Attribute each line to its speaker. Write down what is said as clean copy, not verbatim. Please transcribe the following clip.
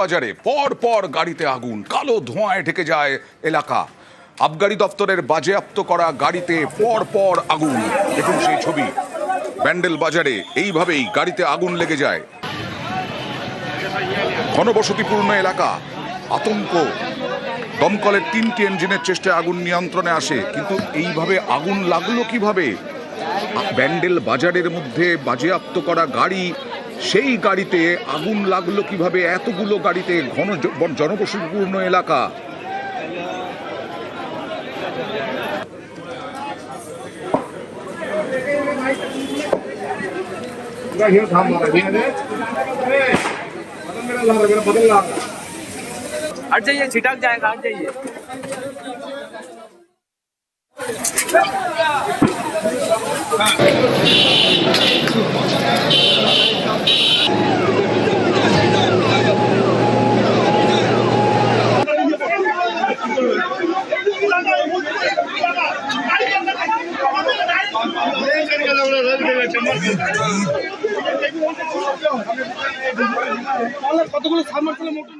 Speaker 1: বাজারে পর পর গাড়িতে আগুন, কালো ধোঁয়ায় ঢেকে যায় এলাকা। আবগারি দপ্তরের বাজেয়াপ্ত করা গাড়িতে পর পর আগুন। দেখুন সেই ছবি। ব্যান্ডেল বাজারে এইভাবেই গাড়িতে আগুন লেগে যায়। ঘনবসতিপূর্ণ এলাকা, আতঙ্ক। দমকলের 3টি ইঞ্জিনের চেষ্টায় আগুন নিয়ন্ত্রণে আসে, কিন্তু এইভাবে আগুন লাগলো কিভাবে? ব্যান্ডেল বাজারের মধ্যে বাজেয়াপ্ত করা গাড়ি, সেই গাড়িতে আগুন লাগলো কিভাবে? এতগুলো গাড়িতে, ঘন জনবসতিপূর্ণ এলাকা।
Speaker 2: हट जाइए, छिटक जाएगा, हट जाइए। কতগুলো সাবমার্সিবল মোটর